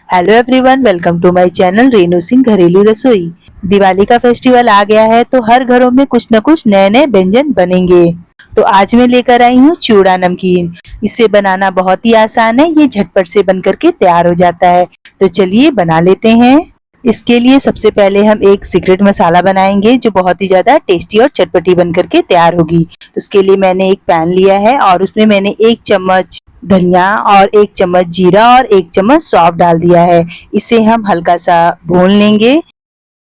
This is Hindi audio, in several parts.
Hello everyone, welcome to my channel Renu Singh घरेलू रसोई। दिवाली का फेस्टिवल आ गया है तो हर घरों में कुछ न कुछ नए नए व्यंजन बनेंगे। तो आज मैं लेकर आई हूँ चूड़ा नमकीन। इसे बनाना बहुत ही आसान है, ये झटपट से बन करके तैयार हो जाता है। तो चलिए बना लेते हैं। इसके लिए सबसे पहले हम एक सीक्रेट मसाला बनाएंगे जो बहुत ही ज्यादा टेस्टी और चटपटी बन करके तैयार होगी। तो उसके लिए मैंने एक पैन लिया है और उसमें मैंने 1 चम्मच धनिया और 1 चम्मच जीरा और 1 चम्मच सौंफ डाल दिया है। इसे हम हल्का सा भून लेंगे।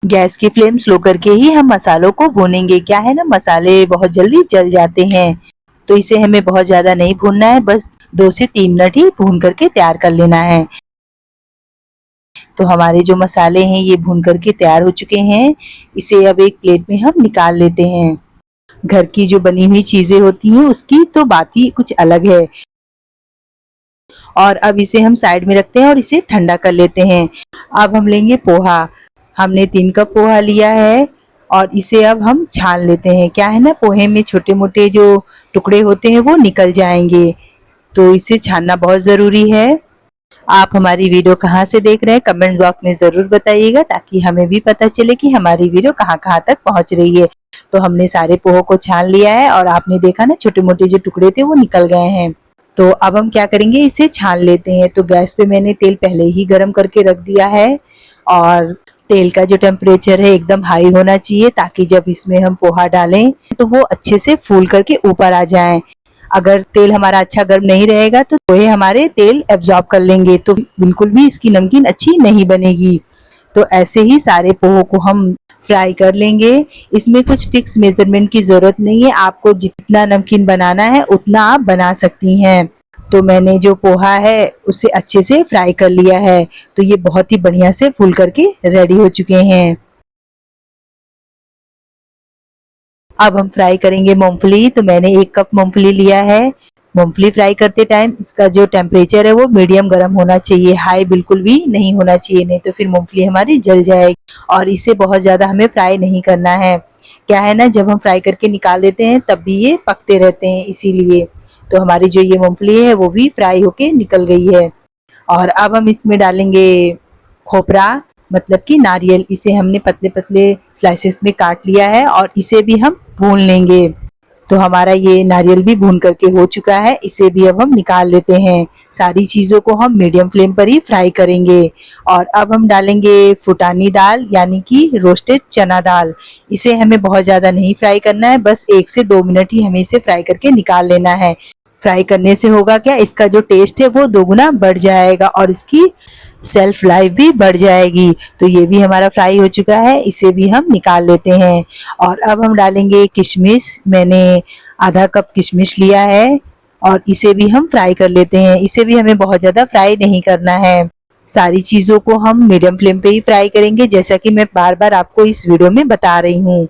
गैस की फ्लेम स्लो करके ही हम मसालों को भूनेंगे। क्या है ना, मसाले बहुत जल्दी जल जाते हैं, तो इसे हमें बहुत ज्यादा नहीं भूनना है, बस 2 से 3 मिनट ही भून करके तैयार कर लेना है। तो हमारे जो मसाले हैं ये भून करके तैयार हो चुके हैं। इसे अब एक प्लेट में हम निकाल लेते हैं। घर की जो बनी हुई चीजें होती हैं उसकी तो बात ही कुछ अलग है। और अब इसे हम साइड में रखते हैं और इसे ठंडा कर लेते हैं। अब हम लेंगे पोहा। हमने 3 कप पोहा लिया है और इसे अब हम छान लेते हैं। क्या है ना, पोहे में छोटे मोटे जो टुकड़े होते हैं वो निकल जाएंगे, तो इसे छानना बहुत जरूरी है। आप हमारी वीडियो कहाँ से देख रहे हैं कमेंट बॉक्स में जरूर बताइएगा, ताकि हमें भी पता चले कि हमारी वीडियो कहाँ कहाँ तक पहुँच रही है। तो हमने सारे पोहों को छान लिया है और आपने देखा ना, छोटे मोटे जो टुकड़े थे वो निकल गए हैं। तो अब हम क्या करेंगे, इसे छान लेते हैं। तो गैस पे मैंने तेल पहले ही गरम करके रख दिया है और तेल का जो टेम्परेचर है एकदम हाई होना चाहिए, ताकि जब इसमें हम पोहा डालें तो वो अच्छे से फूल करके ऊपर आ जाएं। अगर तेल हमारा अच्छा गर्म नहीं रहेगा तो पोहे हमारे तेल एब्जॉर्ब कर लेंगे, तो बिल्कुल भी इसकी नमकीन अच्छी नहीं बनेगी। तो ऐसे ही सारे पोहों को हम फ्राई कर लेंगे। इसमें कुछ फिक्स मेजरमेंट की जरूरत नहीं है, आपको जितना नमकीन बनाना है उतना आप बना सकती हैं। तो मैंने जो पोहा है उसे अच्छे से फ्राई कर लिया है। तो ये बहुत ही बढ़िया से फूल करके रेडी हो चुके हैं। अब हम फ्राई करेंगे मूंगफली। तो मैंने 1 कप मूंगफली लिया है। मूंगफली फ्राई करते टाइम इसका जो टेम्परेचर है वो मीडियम गर्म होना चाहिए, हाई बिल्कुल भी नहीं होना चाहिए, नहीं तो फिर मूंगफली हमारी जल जाएगी। और इसे बहुत ज्यादा हमें फ्राई नहीं करना है। क्या है ना, जब हम फ्राई करके निकाल देते हैं तब भी ये पकते रहते हैं, इसीलिए। तो हमारी जो ये मूंगफली है वो भी फ्राई होके निकल गई है। और अब हम इसमें डालेंगे खोपरा, मतलब कि नारियल। इसे हमने पतले पतले स्लाइसेस में काट लिया है और इसे भी हम भून लेंगे। तो हमारा ये नारियल भी भून करके हो चुका है, इसे भी अब हम निकाल लेते हैं। सारी चीजों को हम मीडियम फ्लेम पर ही फ्राई करेंगे। और अब हम डालेंगे फुटानी दाल, यानी कि रोस्टेड चना दाल। इसे हमें बहुत ज्यादा नहीं फ्राई करना है, बस 1 से 2 मिनट ही हमें इसे फ्राई करके निकाल लेना है। फ्राई करने से होगा क्या, इसका जो टेस्ट है वो दोगुना बढ़ जाएगा और इसकी सेल्फ लाइफ भी बढ़ जाएगी। तो ये भी हमारा फ्राई हो चुका है, इसे भी हम निकाल लेते हैं। और अब हम डालेंगे किशमिश। मैंने आधा कप किशमिश लिया है और इसे भी हम फ्राई कर लेते हैं। इसे भी हमें बहुत ज्यादा फ्राई नहीं करना है। सारी चीजों को हम मीडियम फ्लेम पे ही फ्राई करेंगे, जैसा कि मैं बार बार आपको इस वीडियो में बता रही हूँ।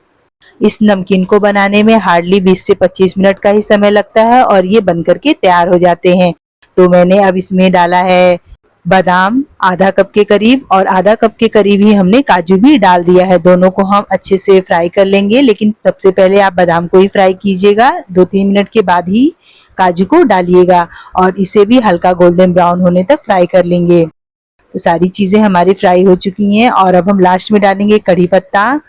इस नमकीन को बनाने में हार्डली 20 से 25 मिनट का ही समय लगता है और ये बन करके तैयार हो जाते हैं। तो मैंने अब इसमें डाला है बादाम आधा कप के करीब, और आधा कप के करीब ही हमने काजू भी डाल दिया है। दोनों को हम अच्छे से फ्राई कर लेंगे, लेकिन सबसे पहले आप बादाम को ही फ्राई कीजिएगा, 2-3 मिनट के बाद ही काजू को डालिएगा। और इसे भी हल्का गोल्डन ब्राउन होने तक फ्राई कर लेंगे। तो सारी चीजें हमारी फ्राई हो चुकी हैं और अब हम लास्ट में डालेंगे कड़ी पत्ता।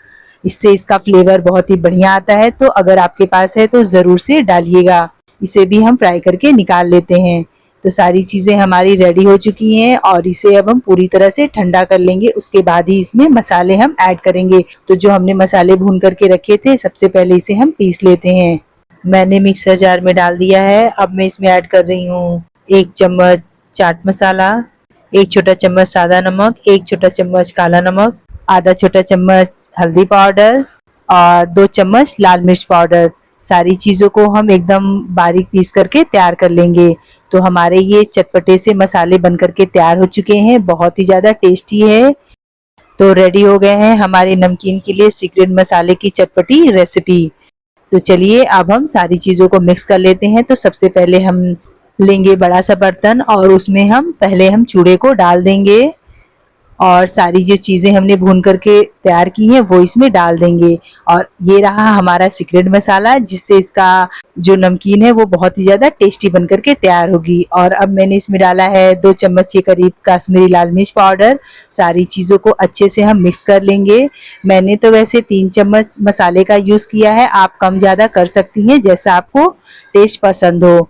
इससे इसका फ्लेवर बहुत ही बढ़िया आता है, तो अगर आपके पास है तो जरूर से डालिएगा। इसे भी हम फ्राई करके निकाल लेते हैं। तो सारी चीजें हमारी रेडी हो चुकी हैं और इसे अब हम पूरी तरह से ठंडा कर लेंगे, उसके बाद ही इसमें मसाले हम ऐड करेंगे। तो जो हमने मसाले भून करके रखे थे, सबसे पहले इसे हम पीस लेते हैं। मैंने मिक्सर जार में डाल दिया है। अब मैं इसमें ऐड कर रही हूँ 1 चम्मच चाट मसाला, 1 छोटा चम्मच सादा नमक, 1 छोटा चम्मच काला नमक, आधा छोटा चम्मच हल्दी पाउडर और 2 चम्मच लाल मिर्च पाउडर। सारी चीजों को हम एकदम बारीक पीस करके तैयार कर लेंगे। तो हमारे ये चटपटे से मसाले बन करके तैयार हो चुके हैं, बहुत ही ज्यादा टेस्टी है। तो रेडी हो गए हैं हमारे नमकीन के लिए सीक्रेट मसाले की चटपटी रेसिपी। तो चलिए अब हम सारी चीजों को मिक्स कर लेते हैं। तो सबसे पहले हम लेंगे बड़ा सा बर्तन और उसमें हम पहले चूड़े को डाल देंगे। और सारी जो चीजें हमने भून करके तैयार की हैं वो इसमें डाल देंगे। और ये रहा हमारा सीक्रेट मसाला, जिससे इसका जो नमकीन है वो बहुत ही ज्यादा टेस्टी बन करके तैयार होगी। और अब मैंने इसमें डाला है 2 चम्मच के करीब काश्मीरी लाल मिर्च पाउडर। सारी चीजों को अच्छे से हम मिक्स कर लेंगे। मैंने तो वैसे 3 चम्मच मसाले का यूज किया है, आप कम ज्यादा कर सकती हैं जैसा आपको टेस्ट पसंद हो।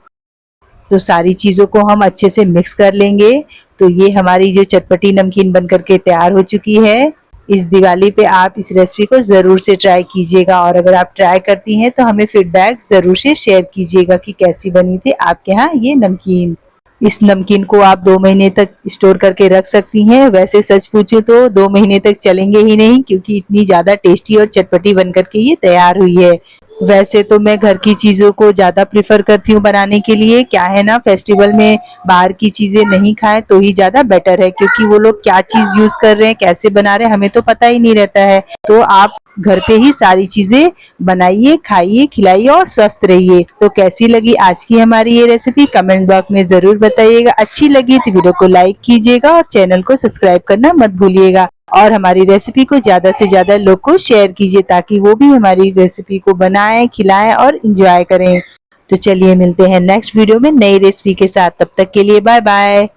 तो सारी चीज़ों को हम अच्छे से मिक्स कर लेंगे। तो ये हमारी जो चटपटी नमकीन बन करके तैयार हो चुकी है। इस दिवाली पे आप इस रेसिपी को ज़रूर से ट्राई कीजिएगा, और अगर आप ट्राई करती हैं तो हमें फीडबैक ज़रूर से शेयर कीजिएगा कि कैसी बनी थी आपके यहाँ ये नमकीन। इस नमकीन को आप 2 महीने तक स्टोर करके रख सकती हैं। वैसे सच पूछूं तो 2 महीने तक चलेंगे ही नहीं, क्योंकि इतनी ज़्यादा टेस्टी और चटपटी बन करके ये तैयार हुई है। वैसे तो मैं घर की चीज़ों को ज़्यादा प्रेफर करती हूँ बनाने के लिए। क्या है ना, फेस्टिवल में बाहर की चीज़ें नहीं खाएं तो ही ज़्यादा बेटर है, क्योंकि वो लोग क्या चीज़ यूज़ कर रहे हैं, कैसे बना रहे हैं, हमें तो पता ही नहीं रहता है। तो आप घर पे ही सारी चीजें बनाइए, खाइए, खिलाइए और स्वस्थ रहिए। तो कैसी लगी आज की हमारी ये रेसिपी कमेंट बॉक्स में जरूर बताइएगा। अच्छी लगी तो वीडियो को लाइक कीजिएगा और चैनल को सब्सक्राइब करना मत भूलिएगा। और हमारी रेसिपी को ज्यादा से ज्यादा लोग को शेयर कीजिए, ताकि वो भी हमारी रेसिपी को बनाएं, खिलाएं और इंजॉय करें। तो चलिए मिलते हैं नेक्स्ट वीडियो में नई रेसिपी के साथ। तब तक के लिए बाय बाय।